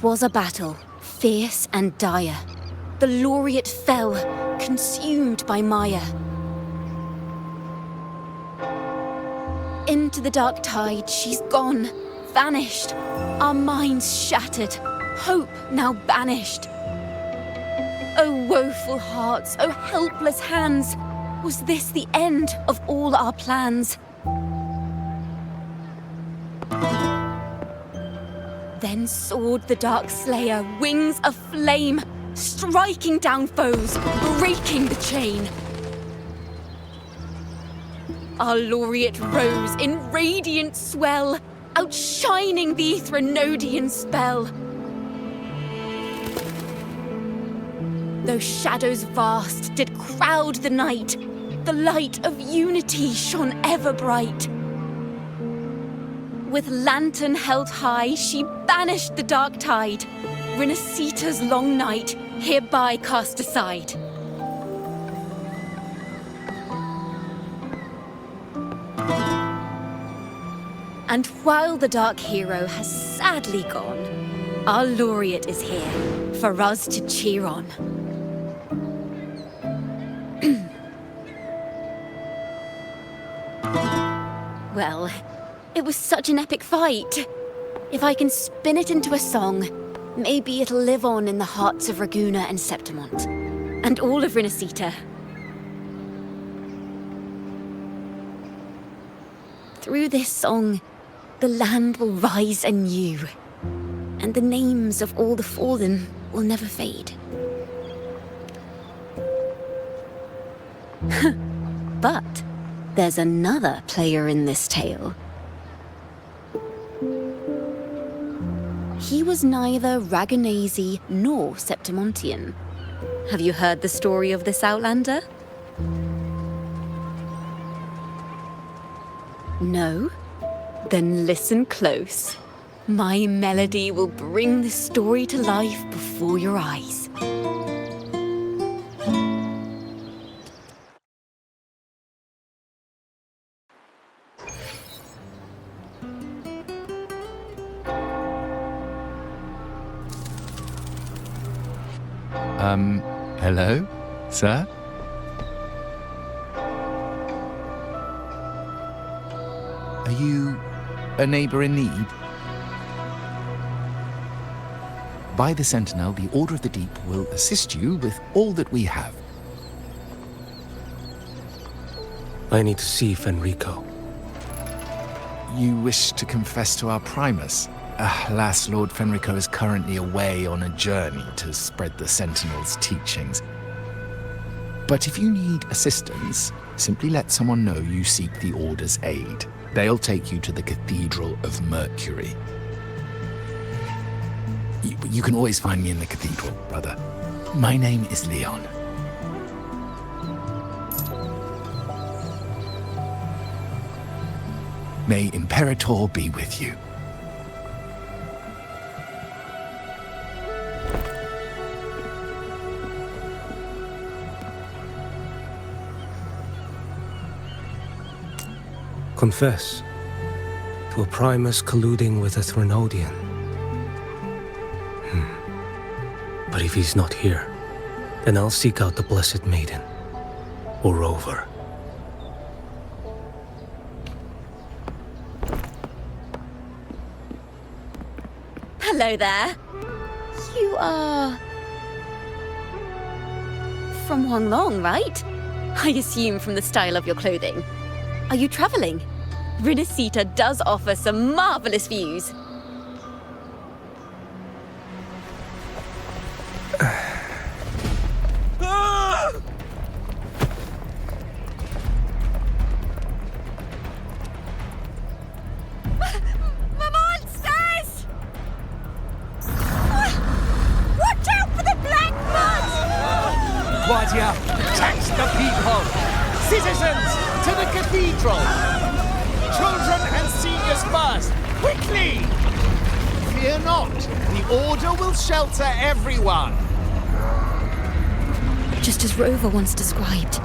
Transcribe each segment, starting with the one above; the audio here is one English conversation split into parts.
'Twas a battle, fierce and dire. The laureate fell, consumed by mire. Into the dark tide she's gone, vanished. Our minds shattered, hope now banished. Oh woeful hearts, oh helpless hands, was this the end of all our plans? Then soared the dark slayer, wings aflame, striking down foes, breaking the chain. Our laureate rose in radiant swell, outshining the Threnodian spell. Though shadows vast did crowd the night, the light of unity shone ever bright. With lantern held high, she banished the dark tide, Rinascita's long night hereby cast aside. And while the dark hero has sadly gone, our laureate is here for us to cheer on. Well, it was such an epic fight. If I can spin it into a song, maybe it'll live on in the hearts of Raguna and Septimont, and all of Rinascita. Through this song, the land will rise anew, and the names of all the fallen will never fade. But there's another player in this tale. He was neither Raganese nor Septimontian. Have you heard the story of this outlander? No? Then listen close. My melody will bring this story to life before your eyes. Hello, sir? Are you a neighbor in need? By the Sentinel, the Order of the Deep will assist you with all that we have. I need to see Fenrico. You wish to confess to our Primus? Alas, Lord Fenrico is currently away on a journey to spread the Sentinel's teachings. But if you need assistance, simply let someone know you seek the Order's aid. They'll take you to the Cathedral of Mercury. You can always find me in the cathedral, brother. My name is Leon. May Imperator be with you. Confess to a Primus colluding with a Threnodian. But if he's not here, then I'll seek out the Blessed Maiden, or Rover. Hello there. You are... from Huanglong, right? I assume from the style of your clothing. Are you traveling? Rinascita does offer some marvelous views. Protect the people! Citizens, to the cathedral! Children and seniors first! Quickly! Fear not, the Order will shelter everyone! Just as Rover once described.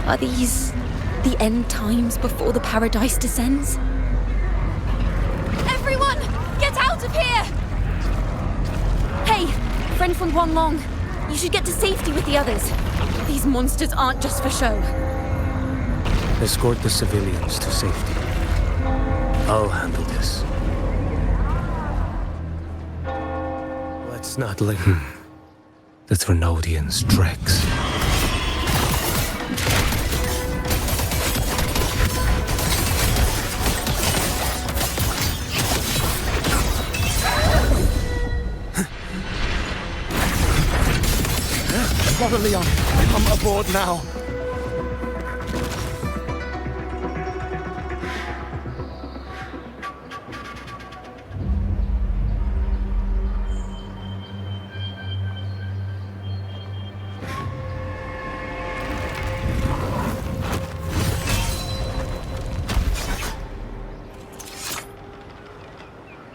Are these the end times before the paradise descends? Everyone, get out of here! Hey, friend from Huanglong. You should get to safety with the others. These monsters aren't just for show. Escort the civilians to safety. I'll handle this. Let's not let the Trinodians' dregs. Brother Leon, come aboard now.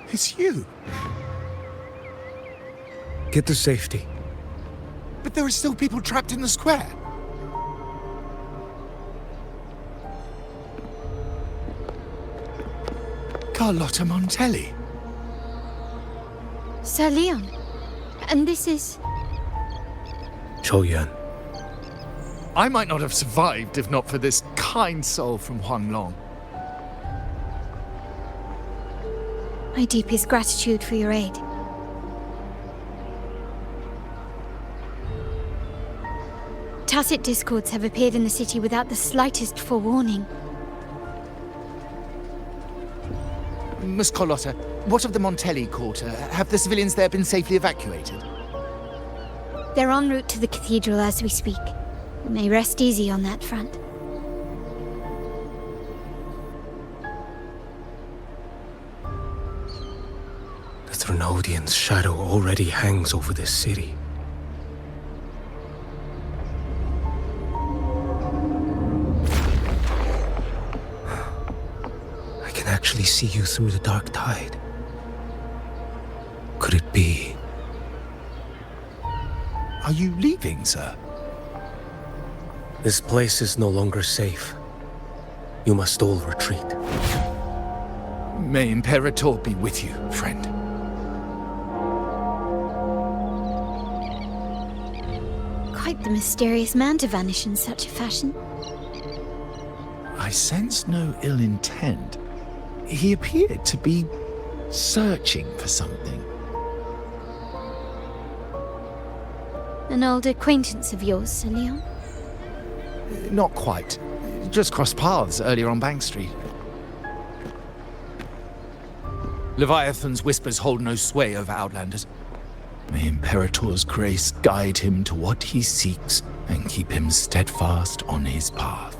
It's you. Get to safety. But there are still people trapped in the square. Carlotta Montelli. Sir Leon. And this is... QIUYUAN. I might not have survived if not for this kind soul from Huanglong. My deepest gratitude for your aid. Tacit discords have appeared in the city without the slightest forewarning. Miss Carlotta, what of the Montelli quarter? Have the civilians there been safely evacuated? They're en route to the cathedral as we speak. You may rest easy on that front. The Trinodians' shadow already hangs over this city. I can actually see you through the dark tide. Could it be? Are you leaving, sir? This place is no longer safe. You must all retreat. May Imperator be with you, friend. Quite the mysterious man to vanish in such a fashion. I sense no ill intent. He appeared to be searching for something. An old acquaintance of yours, Sir Leon? Not quite. Just crossed paths earlier on Bank Street. Leviathan's whispers hold no sway over Outlanders. May Imperator's grace guide him to what he seeks and keep him steadfast on his path.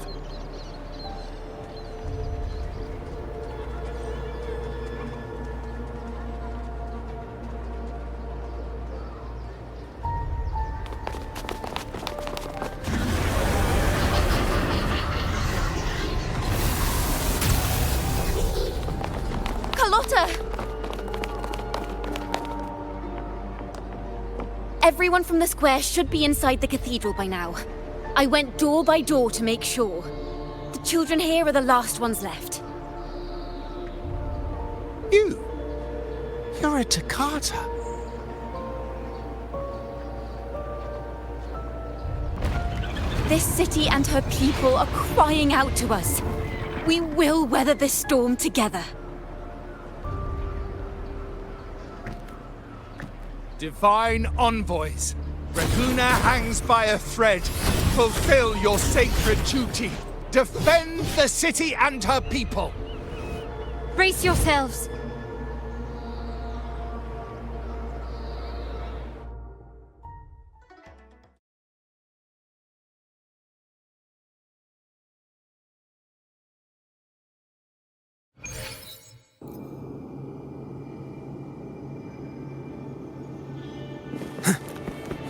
Everyone from the square should be inside the cathedral by now. I went door by door to make sure. The children here are the last ones left. You're a Toccata. This city and her people are crying out to us. We will weather this storm together. Divine envoys, Reguna hangs by a thread. Fulfill your sacred duty. Defend the city and her people. Brace yourselves!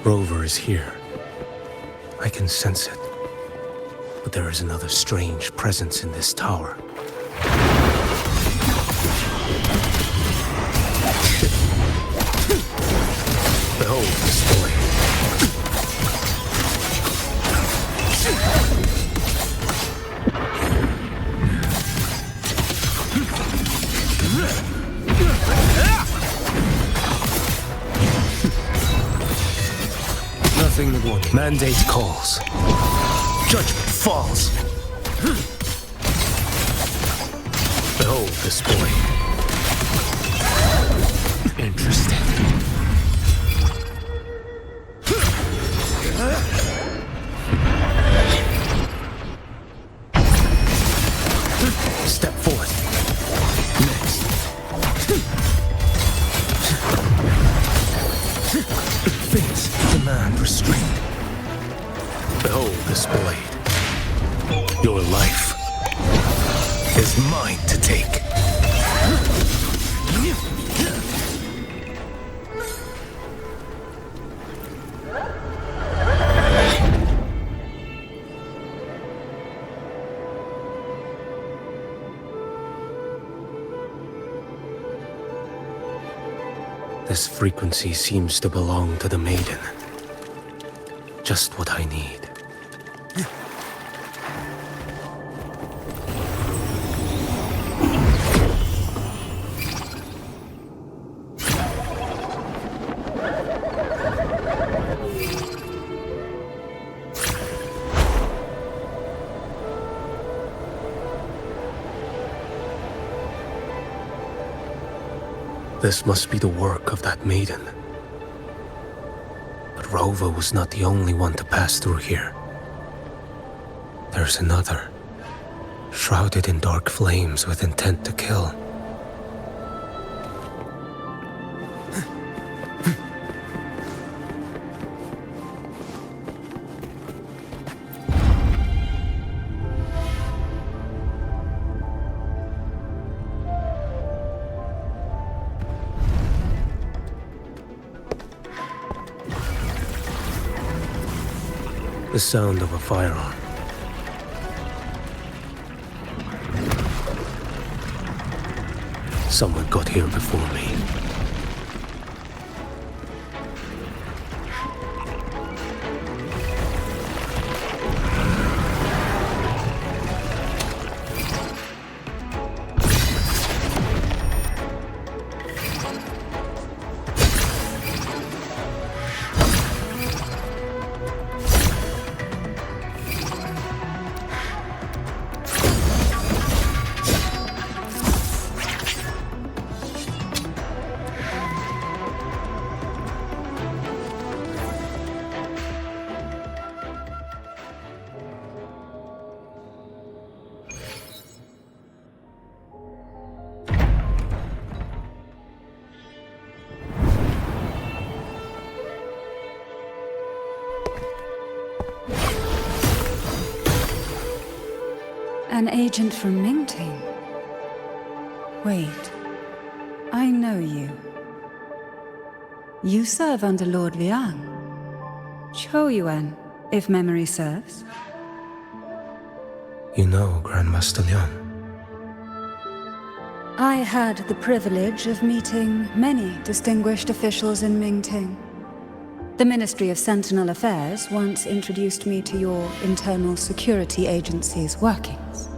Rover is here. I can sense it. But there is another strange presence in this tower. Behold this boy. Mandate calls. Judgment falls. Behold this boy. Interesting. Step forth. Next. Face the man restrained. Behold this blade. Your life is mine to take. This frequency seems to belong to the maiden. Just what I need. This must be the work of that maiden. But Rova was not the only one to pass through here. There's another, shrouded in dark flames with intent to kill. The sound of a firearm. Someone got here before me. An agent from Mingting? Wait, I know you. You serve under Lord Liang. QIUYUAN, if memory serves. You know Grandmaster Liang. I had the privilege of meeting many distinguished officials in Mingting. The Ministry of Sentinel Affairs once introduced me to your internal security agency's workings.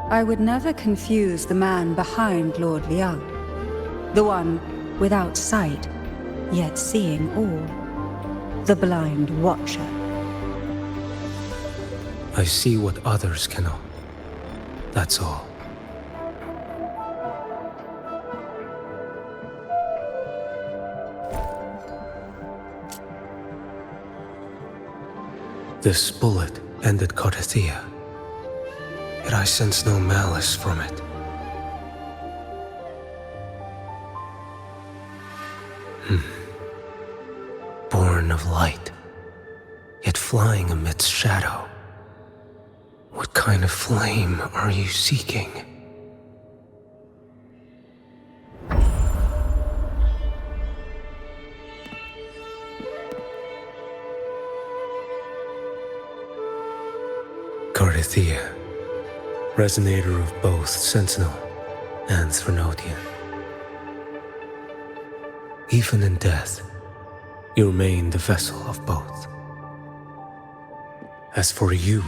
I would never confuse the man behind Lord Liang, the one without sight, yet seeing all, the blind watcher. I see what others cannot. That's all. This bullet ended Carthia, yet I sense no malice from it. Born of light, yet flying amidst shadow. What kind of flame are you seeking? Carthia, resonator of both Sentinel and Threnodian. Even in death, you remain the vessel of both. As for you,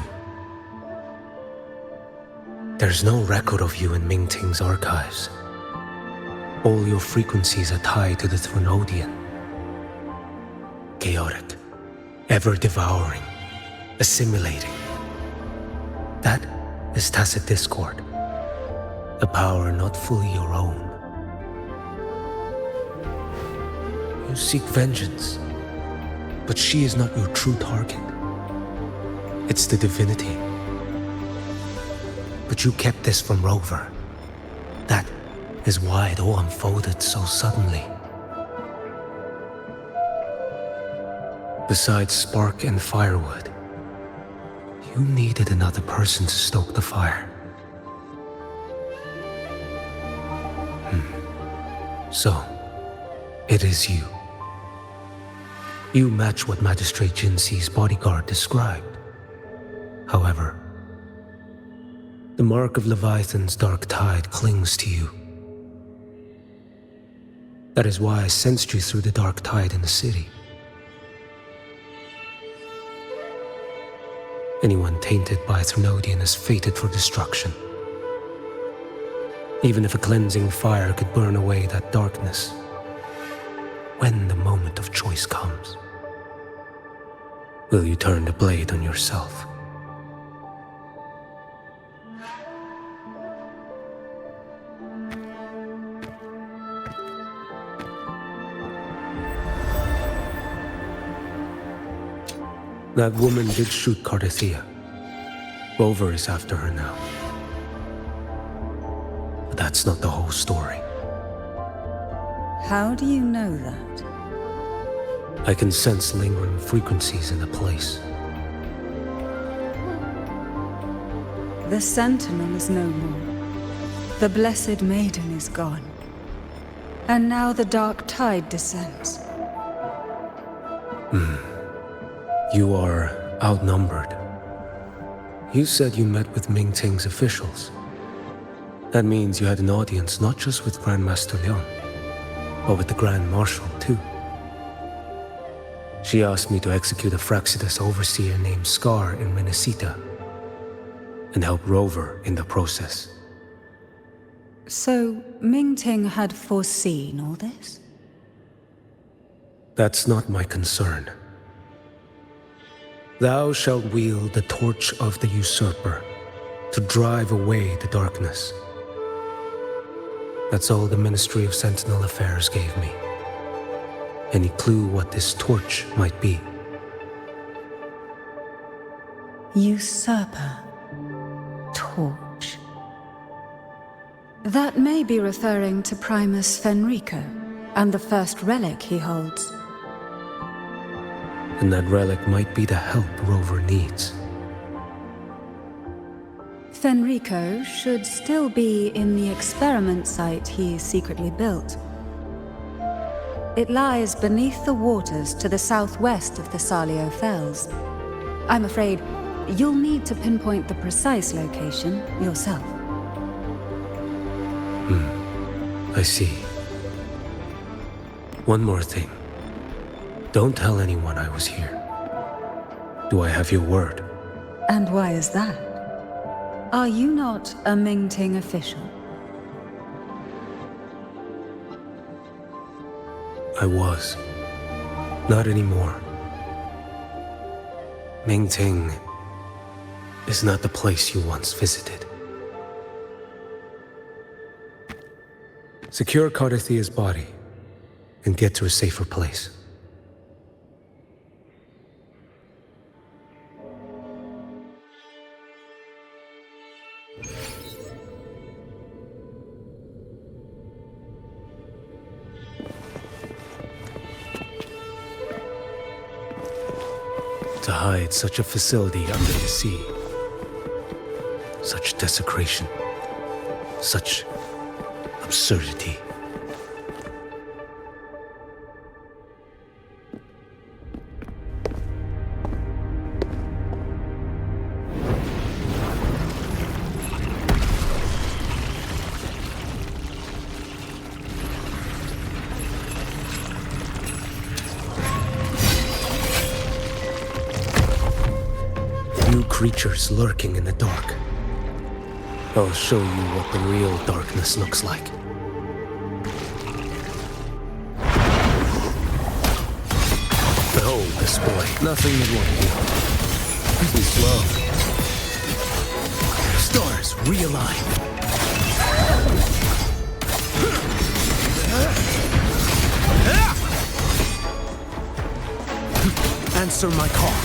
there's no record of you in Mingting's archives. All your frequencies are tied to the Threnodian. chaotic, ever devouring, assimilating. That is tacit discord, a power not fully your own. You seek vengeance, but she is not your true target. It's the divinity. But you kept this from Rover. That is why it all unfolded so suddenly. Besides spark and firewood, you needed another person to stoke the fire. So, it is you. You match what Magistrate Jinxi's bodyguard described. However, the mark of Leviathan's dark tide clings to you. That is why I sensed you through the dark tide in the city. Anyone tainted by Thrunodian is fated for destruction. Even if a cleansing fire could burn away that darkness, when the moment of choice comes, will you turn the blade on yourself? That woman did shoot Cardathea. Rover is after her now. But that's not the whole story. How do you know that? I can sense lingering frequencies in the place. The Sentinel is no more. The Blessed Maiden is gone. And now the dark tide descends. You are outnumbered. You said you met with Mingting's officials. That means you had an audience not just with Grandmaster Leon, but with the Grand Marshal too. She asked me to execute a Fraxidus overseer named Scar in Rinascita, and help Rover in the process. So, Mingting had foreseen all this? That's not my concern. Thou shalt wield the torch of the usurper to drive away the darkness. That's all the Ministry of Sentinel Affairs gave me. Any clue what this torch might be? Usurper. Torch. That may be referring to Primus Fenrico and the first relic he holds. And that relic might be the help Rover needs. Fenrico should still be in the experiment site he secretly built. It lies beneath the waters to the southwest of the Salio Fells. I'm afraid you'll need to pinpoint the precise location yourself. I see. One more thing. Don't tell anyone I was here. Do I have your word? And why is that? Are you not a Mingting official? I was. Not anymore. Mingting is not the place you once visited. Secure Cardathea's body and get to a safer place. To hide such a facility under the sea. Such desecration. Such absurdity. Creatures lurking in the dark. I'll show you what the real darkness looks like. Behold, this boy. Nothing that won't heal. Be slow. Stars, realign. Answer my call.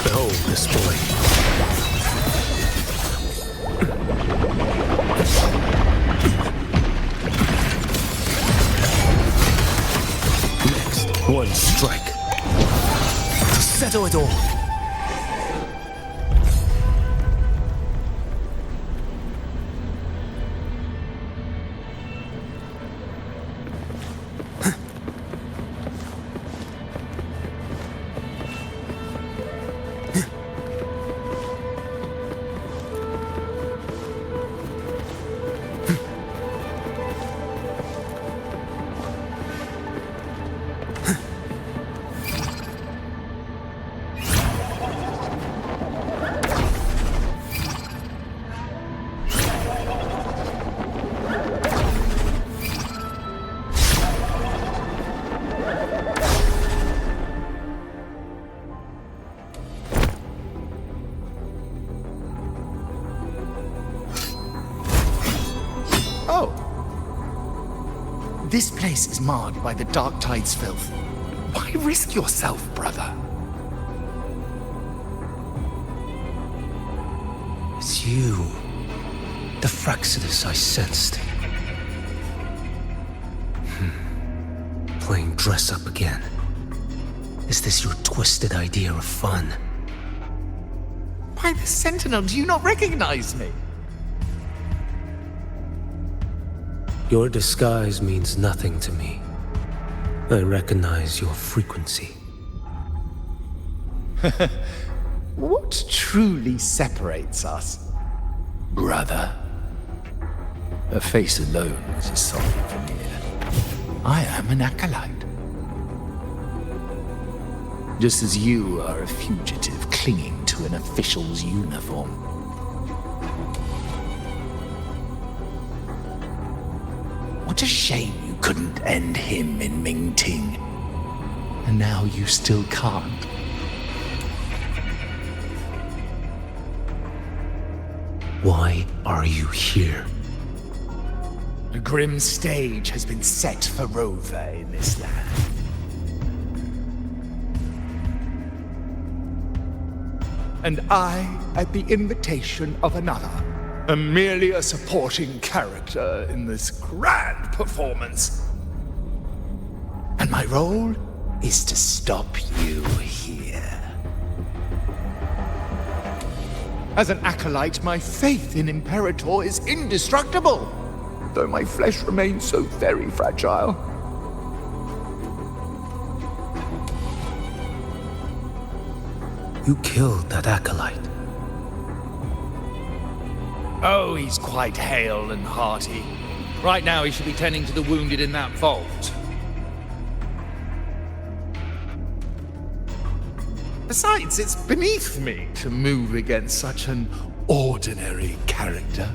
Behold this boy. Next, one strike. To settle it all. This place is marred by the Dark Tide's filth. Why risk yourself, brother? It's you. The Fraxidus I sensed. Playing dress up again. Is this your twisted idea of fun? By the Sentinel, do you not recognize me? Your disguise means nothing to me. I recognize your frequency. What truly separates us? Brother. A face alone is a solid veneer. I am an acolyte. Just as you are a fugitive clinging to an official's uniform. What a shame you couldn't end him in Mingting. And now you still can't. Why are you here? A grim stage has been set for Rover in this land. And I, at the invitation of another, am merely a supporting character in this grand performance. And my role is to stop you here. As an acolyte, my faith in Imperator is indestructible, though my flesh remains so very fragile. You killed that acolyte. Oh, he's quite hale and hearty. Right now he should be tending to the wounded in that vault. Besides, it's beneath me to move against such an ordinary character.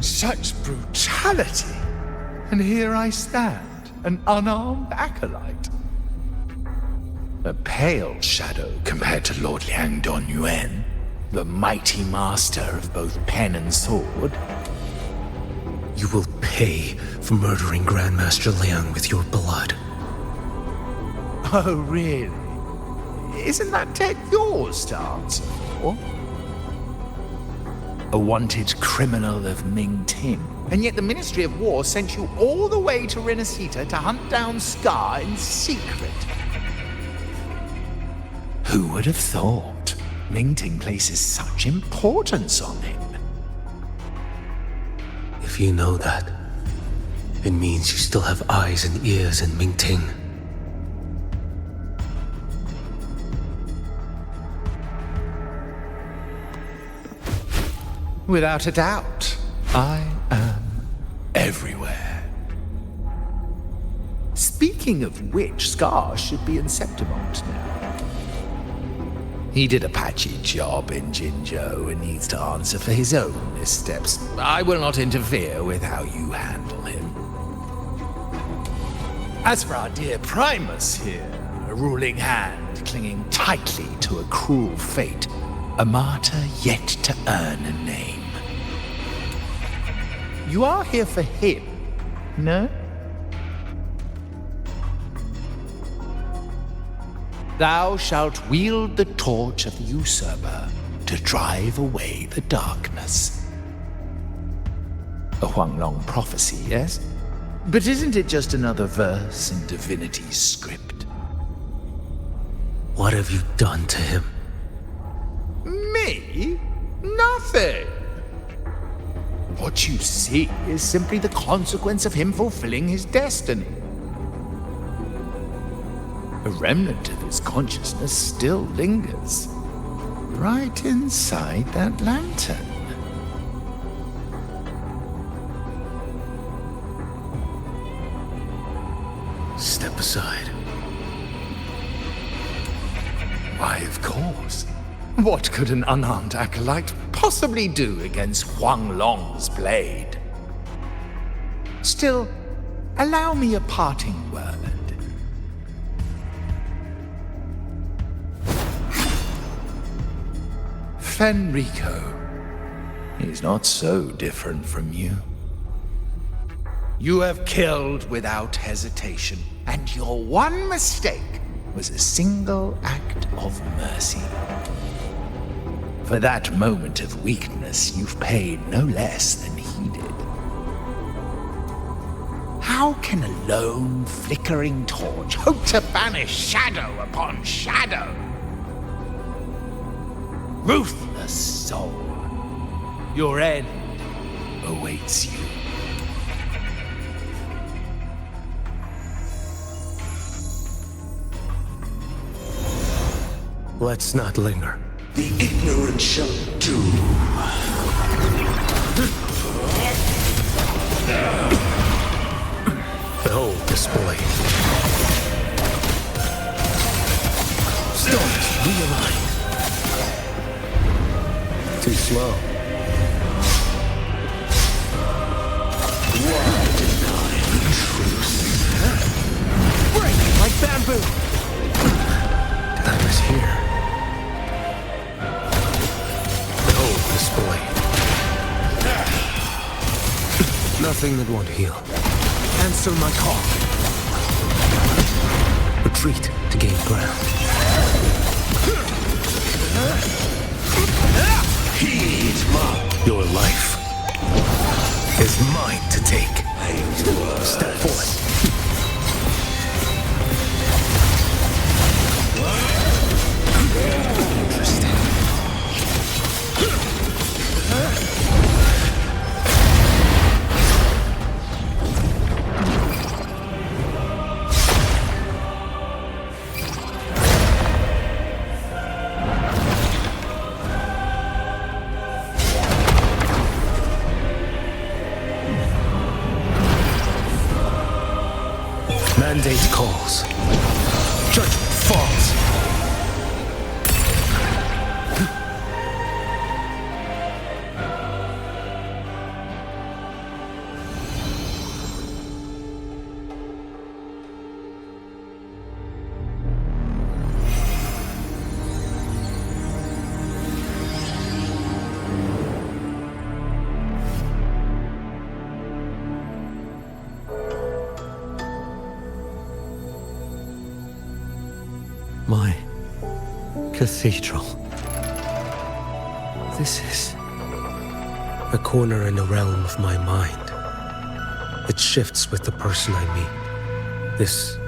Such brutality! And here I stand, an unarmed acolyte. A pale shadow compared to Lord Liang Donyuan, the mighty master of both pen and sword. You will pay for murdering Grandmaster Liang with your blood. Oh, really? Isn't that debt yours to answer for? A wanted criminal of Mingting. And yet the Ministry of War sent you all the way to Rinascita to hunt down Scar in secret. Who would have thought Mingting places such importance on him? If you know that, it means you still have eyes and ears in Mingting. Without a doubt, I am everywhere. Speaking of which, Scar should be in Septimont now. He did a patchy job in Jinzhou and needs to answer for his own missteps. I will not interfere with how you handle him. As for our dear Primus here, a ruling hand clinging tightly to a cruel fate, a martyr yet to earn a name. You are here for him, no? Thou shalt wield the torch of the usurper to drive away the darkness. A Huanglong prophecy, yes? But isn't it just another verse in divinity's script? What have you done to him? Me? Nothing. What you see is simply the consequence of him fulfilling his destiny. A remnant of his consciousness still lingers, right inside that lantern. Step aside. Why, of course. What could an unarmed acolyte possibly do against Huanglong's blade? Still, allow me a parting word. Fenrico is not so different from you. You have killed without hesitation, and your one mistake was a single act of mercy. For that moment of weakness, you've paid no less than he did. How can a lone, flickering torch hope to banish shadow upon shadow? Ruthless soul, your end awaits you. Let's not linger. The ignorant shall do. Behold this blade. Stones realigned. Too slow. Why deny the truth? Break like bamboo. Time is here. Behold this blade. Nothing that won't heal. Answer my call. Retreat to gain ground. Heed my Your life is mine to take. Step forth. Interesting. Mandate calls. Judgment falls. My cathedral. This is a corner in the realm of my mind. It shifts with the person I meet. This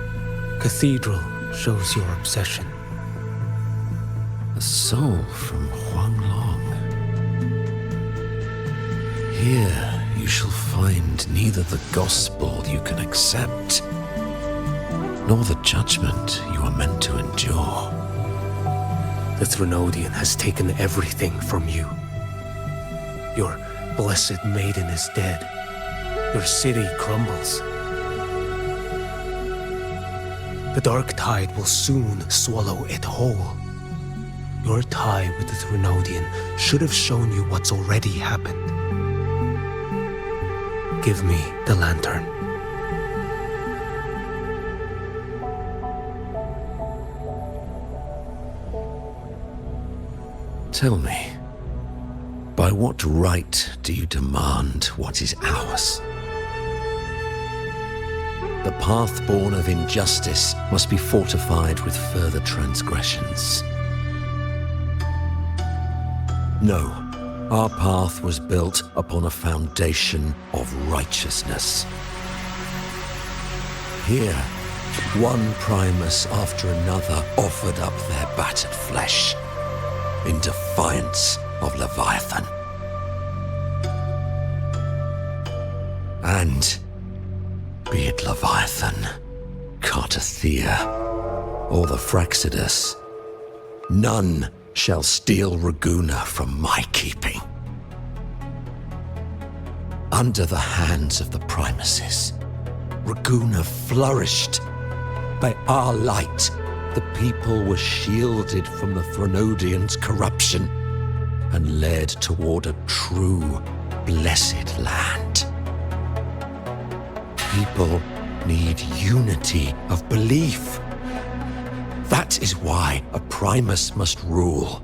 cathedral shows your obsession. a soul from Huanglong. Here you shall find neither the gospel you can accept, nor the judgment you are meant to endure. The Threnodian has taken everything from you. Your blessed maiden is dead. Your city crumbles. The dark tide will soon swallow it whole. Your tie with the Threnodian should have shown you what's already happened. Give me the lantern. Tell me, by what right do you demand what is ours? The path born of injustice must be fortified with further transgressions. No, our path was built upon a foundation of righteousness. Here, one Primus after another offered up their battered flesh in defiance of Leviathan. And be it Leviathan, Cartathea, or the Fraxidus, none shall steal Raguna from my keeping. Under the hands of the Primuses, Raguna flourished. By our light, the people were shielded from the Threnodians' corruption and led toward a true, blessed land. People need unity of belief. That is why a Primus must rule.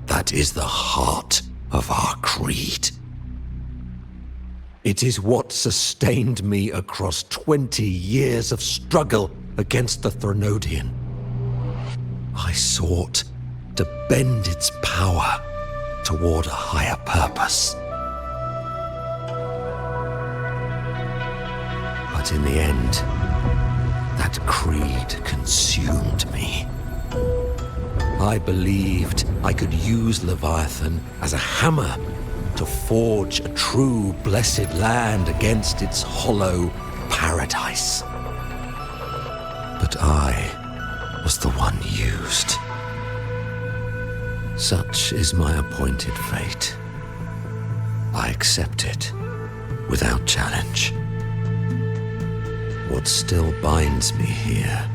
That is the heart of our creed. It is what sustained me across 20 years of struggle against the Threnodian. I sought to bend its power toward a higher purpose. But in the end, that creed consumed me. I believed I could use Leviathan as a hammer to forge a true blessed land against its hollow paradise. But I was the one used. Such is my appointed fate. I accept it without challenge. What still binds me here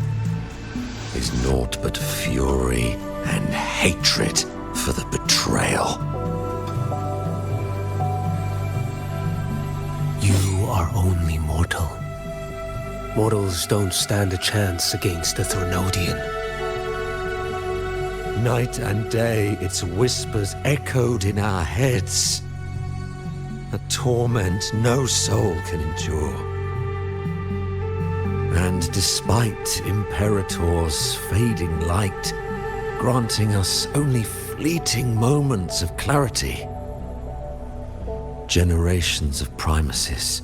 is naught but fury and hatred for the betrayal. You are only mortal. Mortals don't stand a chance against the Threnodian. Night and day, its whispers echoed in our heads. A torment no soul can endure. And despite Imperator's fading light, granting us only fleeting moments of clarity, generations of Primuses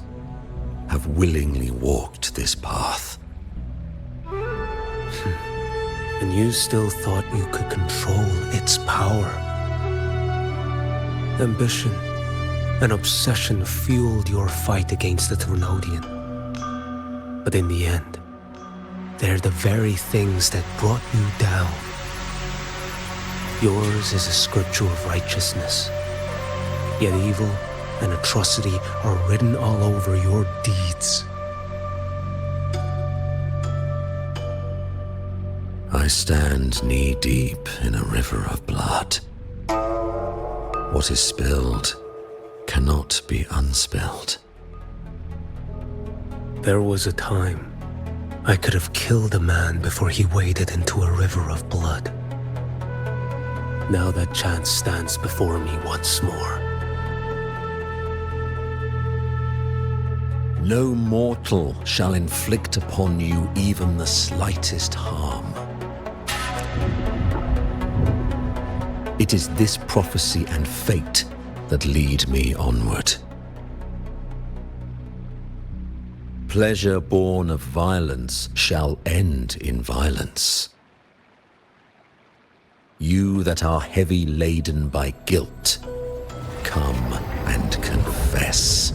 have willingly walked this path. And you still thought you could control its power. Ambition and obsession fueled your fight against the Threnodian. But in the end, they're the very things that brought you down. Yours is a scripture of righteousness, yet evil and atrocity are written all over your deeds. I stand knee-deep in a river of blood. What is spilled cannot be unspilled. There was a time I could have killed a man before he waded into a river of blood. Now that chance stands before me once more. No mortal shall inflict upon you even the slightest harm. It is this prophecy and fate that lead me onward. Pleasure born of violence shall end in violence. You that are heavy laden by guilt, come and confess.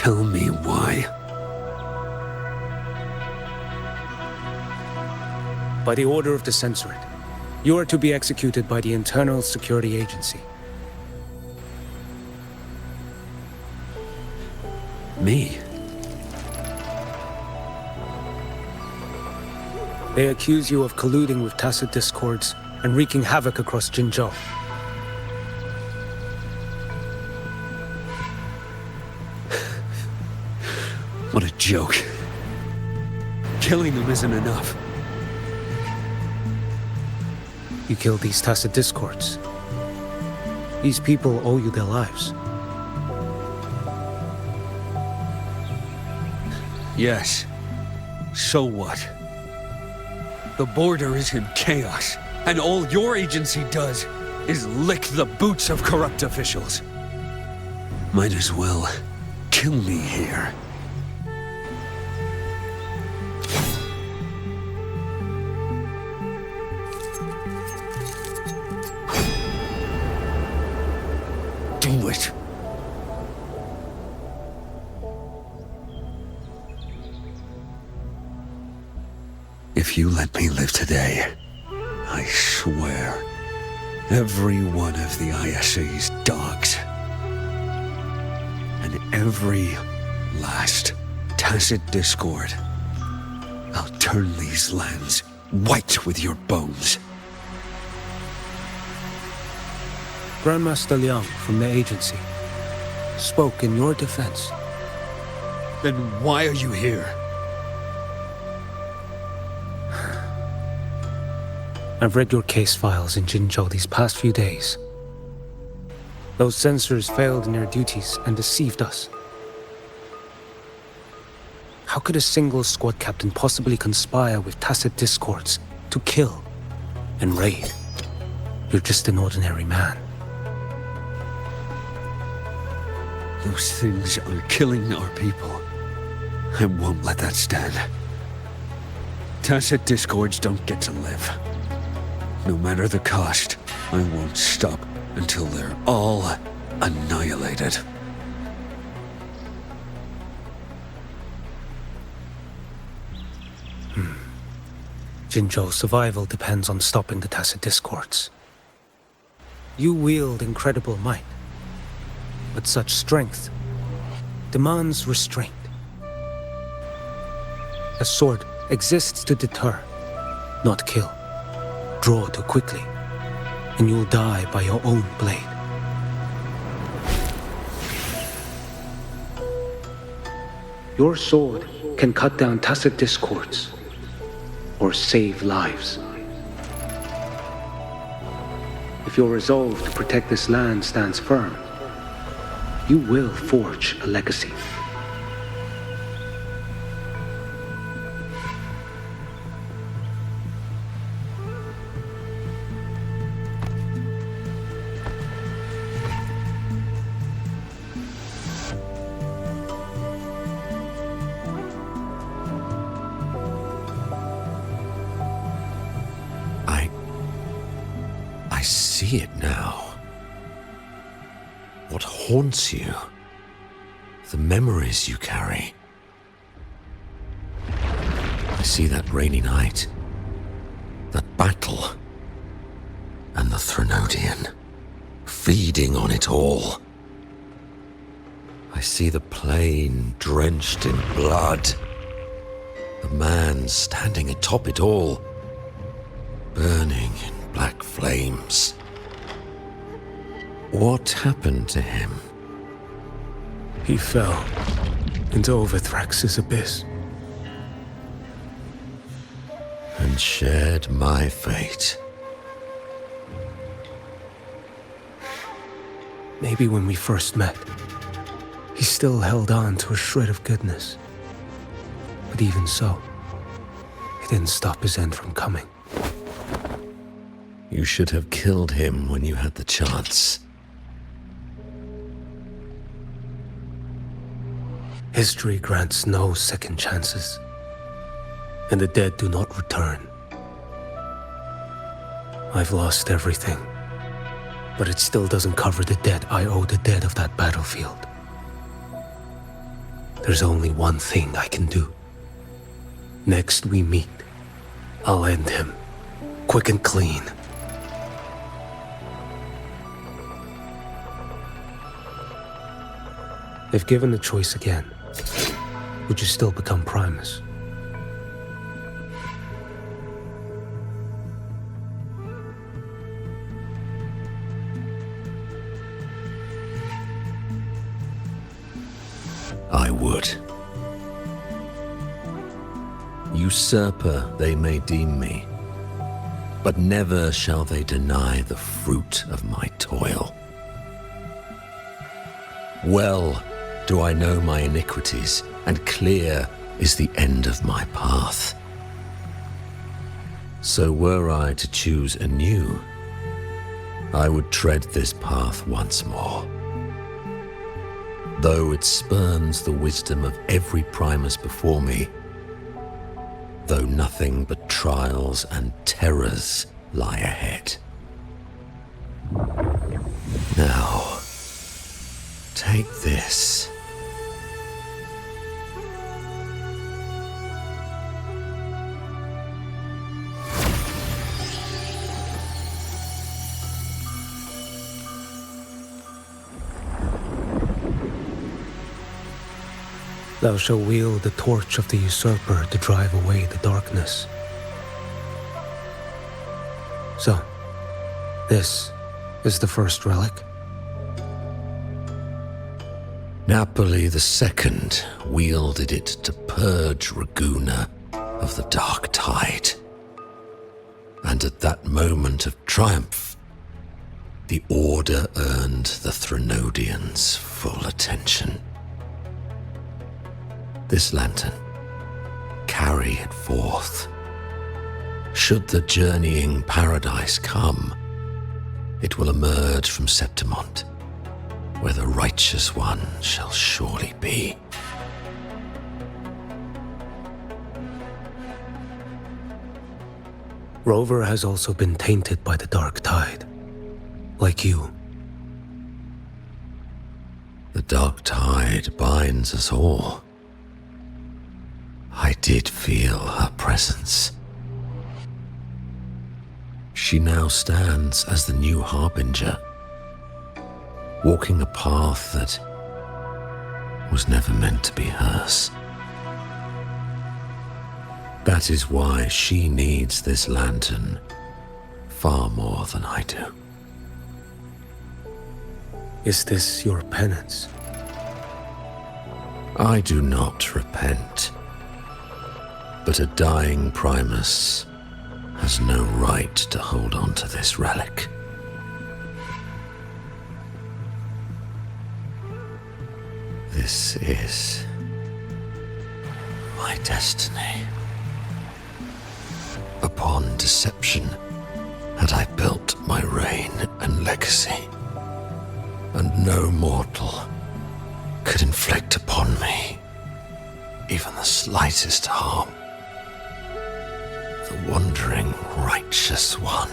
Tell me why. By the order of the Censorate, you are to be executed by the Internal Security Agency. Me? They accuse you of colluding with tacit discords and wreaking havoc across Jinzhou. What a joke. Killing them isn't enough. You killed these tacit discords. These people owe you their lives. Yes. So what? The border is in chaos, and all your agency does is lick the boots of corrupt officials. Might as well kill me here. Do it. If you let me live today, I swear, every one of the ISA's dogs, and every last tacit discord, I'll turn these lands white with your bones. Grandmaster Liang from the agency spoke in your defense. Then why are you here? I've read your case files in Jinzhou these past few days. Those censors failed in their duties and deceived us. How could a single squad captain possibly conspire with tacit discords to kill and raid? You're just an ordinary man. Those things are killing our people. I won't let that stand. Tacit discords don't get to live. No matter the cost, I won't stop until they're all annihilated. Jinzhou's survival depends on stopping the tacit discords. You wield incredible might, but such strength demands restraint. A sword exists to deter, not kill. Draw too quickly, and you'll die by your own blade. Your sword can cut down tacit discords, or save lives. If your resolve to protect this land stands firm, you will forge a legacy. I see it now. What haunts you? The memories you carry. I see that rainy night, that battle, and the Threnodian, feeding on it all. I see the plain drenched in blood, the man standing atop it all, burning in black flames. What happened to him? He fell into Overthrax's abyss. And shared my fate. Maybe when we first met, he still held on to a shred of goodness. But even so, it didn't stop his end from coming. You should have killed him when you had the chance. History grants no second chances, and the dead do not return. I've lost everything, but it still doesn't cover the debt I owe the dead of that battlefield. There's only one thing I can do. Next we meet, I'll end him, quick and clean. If given the choice again, would you still become Primus? I would. Usurper they may deem me, but never shall they deny the fruit of my toil. Well do I know my iniquities, and clear is the end of my path. So were I to choose anew, I would tread this path once more. Though it spurns the wisdom of every Primus before me, though nothing but trials and terrors lie ahead. Now, take this. Thou shalt wield the torch of the usurper to drive away the darkness. So, this is the first relic? Napoli II wielded it to purge Ragusa of the dark tide. And at that moment of triumph, the Order earned the Threnodians full attention. This lantern, carry it forth. Should the journeying paradise come, it will emerge from Septimont, where the righteous one shall surely be. Rover has also been tainted by the dark tide, like you. The dark tide binds us all. I did feel her presence. She now stands as the new harbinger, walking a path that was never meant to be hers. That is why she needs this lantern far more than I do. Is this your penance? I do not repent. But a dying Primus has no right to hold on to this relic. This is my destiny. Upon deception had I built my reign and legacy, and no mortal could inflict upon me even the slightest harm. The wandering righteous one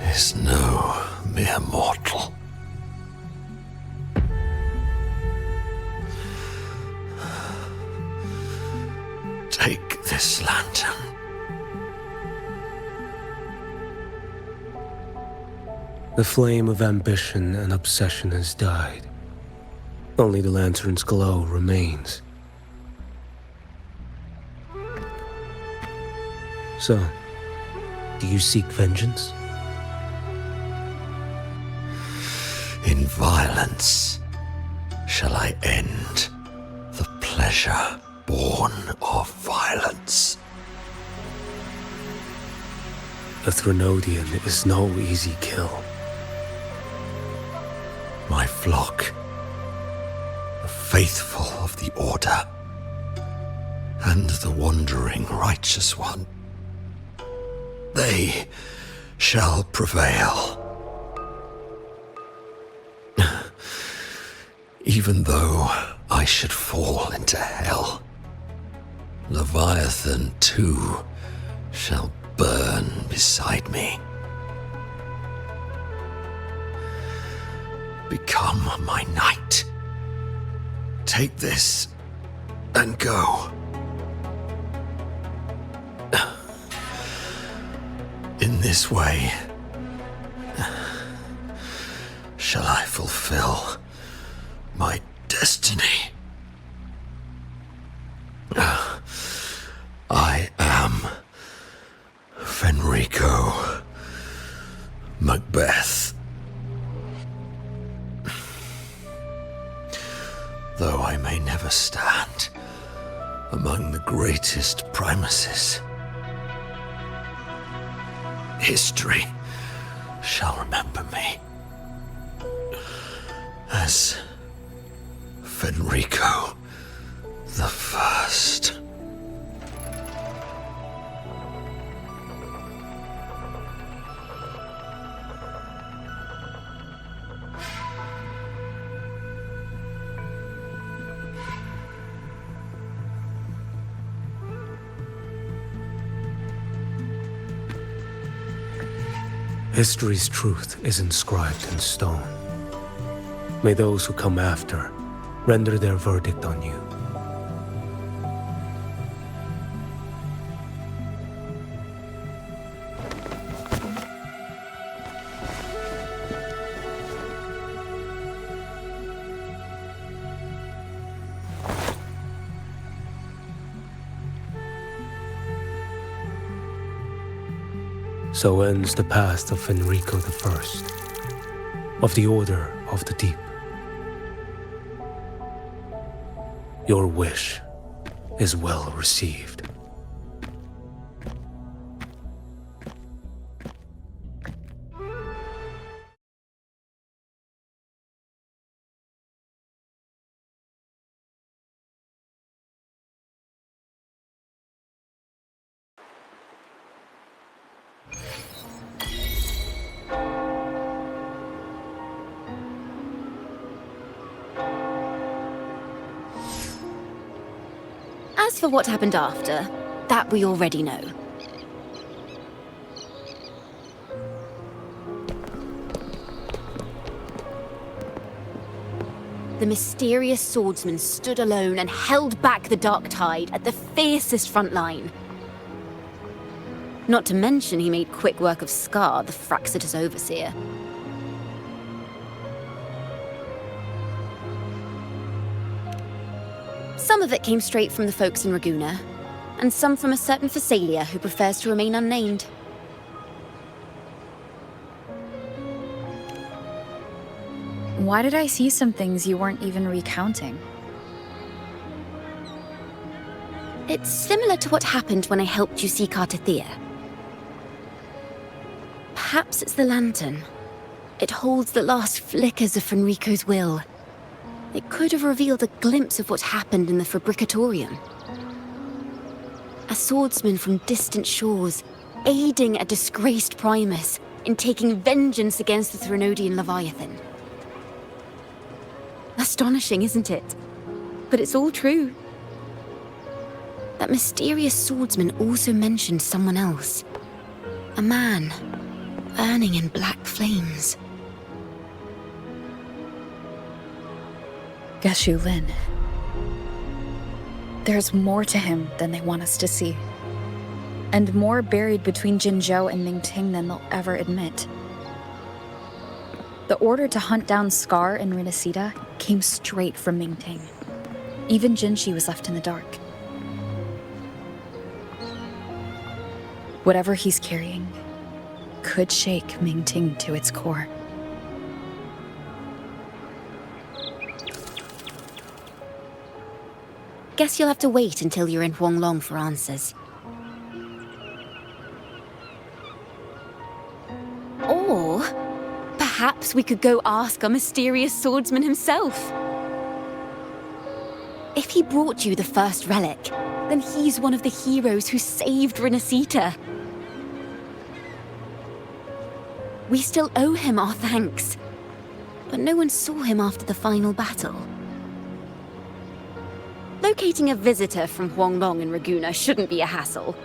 is no mere mortal. Take this lantern. The flame of ambition and obsession has died. Only the lantern's glow remains. So, do you seek vengeance? In violence shall I end the pleasure born of violence. A Threnodian is no easy kill. My flock, the faithful of the Order, and the wandering righteous one, they shall prevail. Even though I should fall into hell, Leviathan too shall burn beside me. Become my knight. Take this and go. In this way, shall I fulfill my destiny. I am Fenrico Macbeth. Though I may never stand among the greatest primuses, history shall remember me as Fenrico the First. History's truth is inscribed in stone. May those who come after render their verdict on you. So ends the path of Fenrico I, of the Order of the Deep. Your wish is well received. As for what happened after, that we already know. The mysterious swordsman stood alone and held back the dark tide at the fiercest front line. Not to mention he made quick work of Scar, the Fraxita's overseer. Some of it came straight from the folks in Raguna, and some from a certain Phasalia who prefers to remain unnamed. Why did I see some things you weren't even recounting? It's similar to what happened when I helped you seek Artathea. Perhaps it's the lantern. It holds the last flickers of Fenrico's will. It could have revealed a glimpse of what happened in the Fabricatorium. A swordsman from distant shores, aiding a disgraced Primus in taking vengeance against the Threnodian Leviathan. Astonishing, isn't it? But it's all true. That mysterious swordsman also mentioned someone else. A man, burning in black flames. GESHU Lin. There's more to him than they want us to see. And more buried between Jinzhou and Mingting than they'll ever admit. The order to hunt down Scar and Rinascita came straight from Mingting. Even Jinshi was left in the dark. Whatever he's carrying could shake Mingting to its core. Guess you'll have to wait until you're in Huanglong for answers. Or perhaps we could go ask our mysterious swordsman himself. If he brought you the first relic, then he's one of the heroes who saved Rinascita. We still owe him our thanks, but no one saw him after the final battle. Locating a visitor from Huanglong and Raguna shouldn't be a hassle.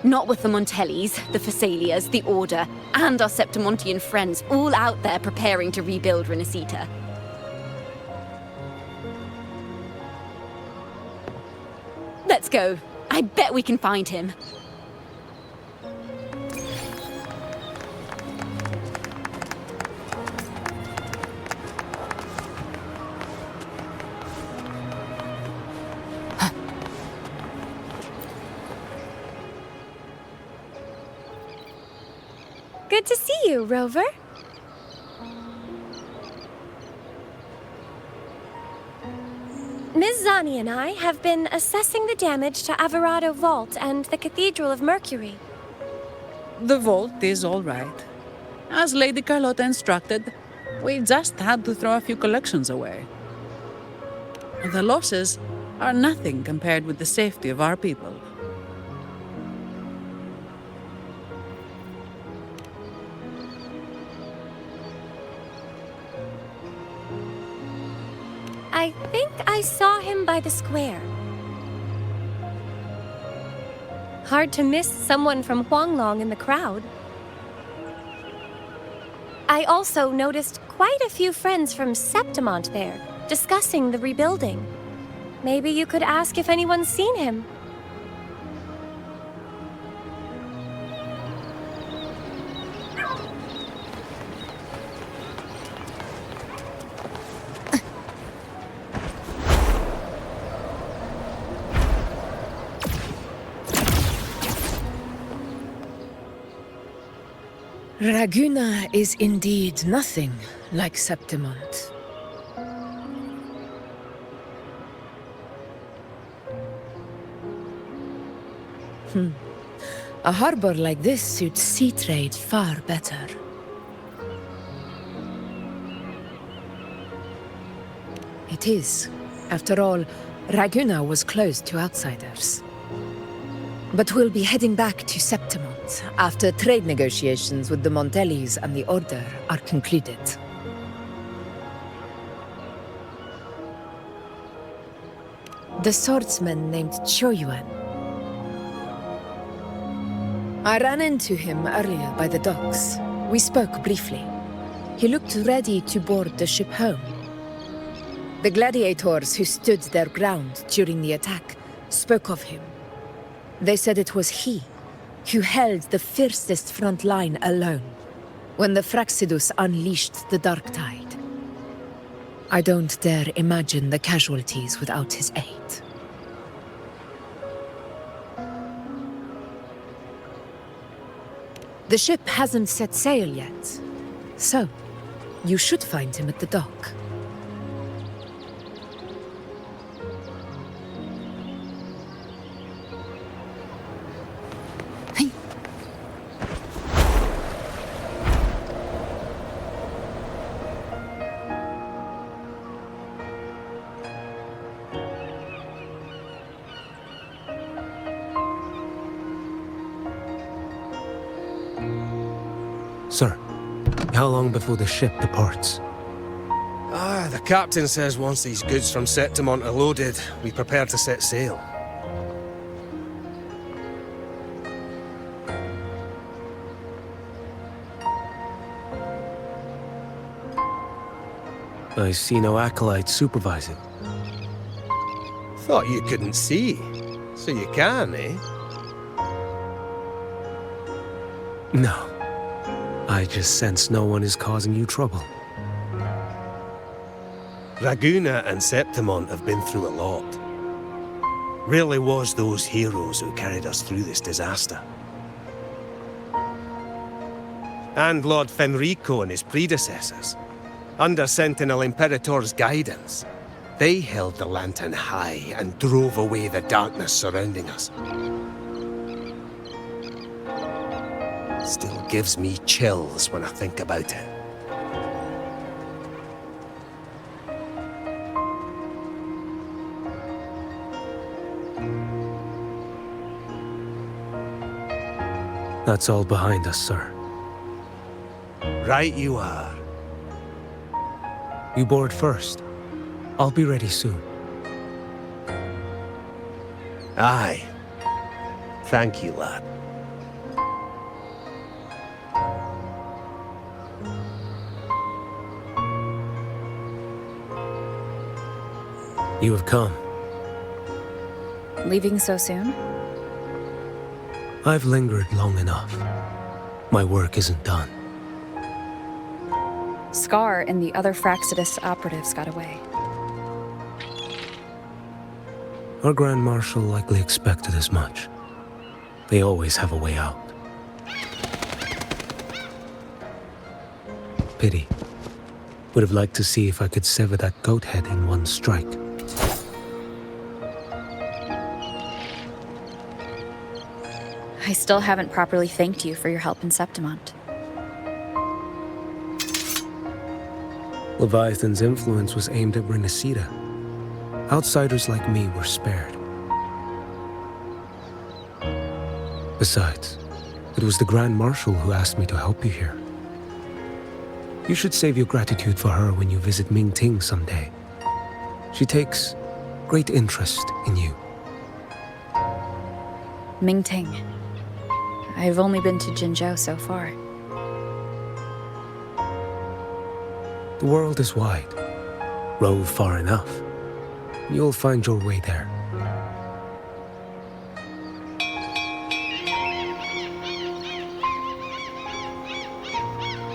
Not with the Montellis, the Phasalias, the Order, and our Septimontian friends all out there preparing to rebuild Rinascita. Let's go. I bet we can find him. Good to see you, Rover. Ms. Zani and I have been assessing the damage to Averado Vault and the Cathedral of Mercury. The vault is all right. As Lady Carlotta instructed, we just had to throw a few collections away. The losses are nothing compared with the safety of our people. I think I saw him by the square. Hard to miss someone from Huanglong in the crowd. I also noticed quite a few friends from Septimont there, discussing the rebuilding. Maybe you could ask if anyone's seen him. Raguna is indeed nothing like Septimont. A harbor like this suits sea trade far better. It is. After all, Raguna was closed to outsiders. But we'll be heading back to Septimont after trade negotiations with the Montellis and the Order are concluded. The swordsman named QIUYUAN. I ran into him earlier by the docks. We spoke briefly. He looked ready to board the ship home. The gladiators who stood their ground during the attack spoke of him. They said it was he who held the fiercest front line alone when the Fraxidus unleashed the Dark Tide. I don't dare imagine the casualties without his aid. The ship hasn't set sail yet, so you should find him at the dock. Sir, how long before the ship departs? The captain says once these goods from Septimont are loaded, we prepare to set sail. I see no acolytes supervising. Thought you couldn't see. So you can, eh? No. I just sense no one is causing you trouble. Raguna and Septimont have been through a lot. Really was those heroes who carried us through this disaster. And Lord Fenrico and his predecessors. Under Sentinel Imperator's guidance, they held the lantern high and drove away the darkness surrounding us. Still gives me chills when I think about it. That's all behind us, sir. Right you are. You board first. I'll be ready soon. Aye. Thank you, lad. You have come. Leaving so soon? I've lingered long enough. My work isn't done. Scar and the other Fraxidus operatives got away. Our Grand Marshal likely expected as much. They always have a way out. Pity. Would have liked to see if I could sever that goat head in one strike. I still haven't properly thanked you for your help in Septimont. Leviathan's influence was aimed at Rinascita. Outsiders like me were spared. Besides, it was the Grand Marshal who asked me to help you here. You should save your gratitude for her when you visit Mingting someday. She takes great interest in you. Mingting. I've only been to Jinzhou so far. The world is wide. Rove far enough. You'll find your way there.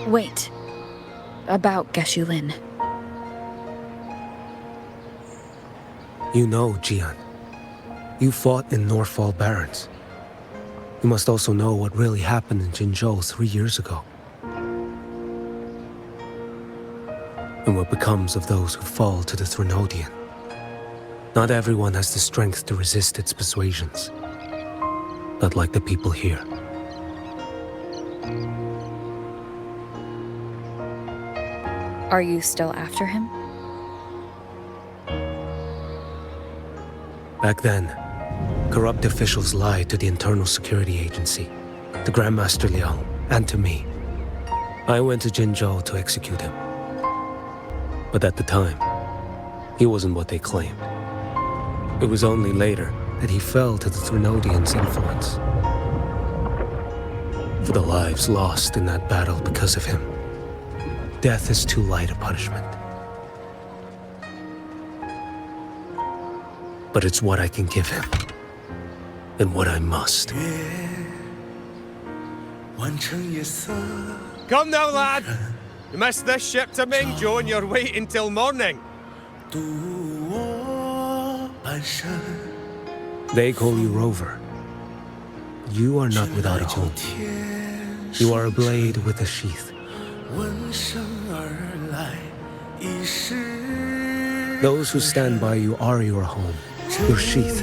Wait. About GESHU Lin. You know, Jian. You fought in Northfall Barrens. You must also know what really happened in Jinzhou 3 years ago. And what becomes of those who fall to the Threnodian. Not everyone has the strength to resist its persuasions. Not like the people here. Are you still after him? Back then, corrupt officials lied to the Internal Security Agency, to Grandmaster Liang, and to me. I went to Jinzhou to execute him. But at the time, he wasn't what they claimed. It was only later that he fell to the Threnodians' influence. For the lives lost in that battle because of him, death is too light a punishment. But it's what I can give him, and what I must. Come now, lad! You missed this ship to Mingzhou and you're waiting till morning. They call you Rover. You are not without a home. You are a blade with a sheath. Those who stand by you are your home, your sheath.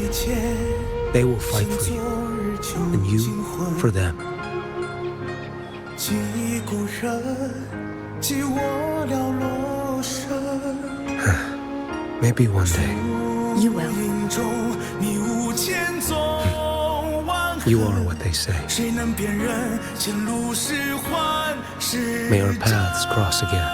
They will fight for you, and you for them. Maybe one day. You will. You are what they say. May our paths cross again.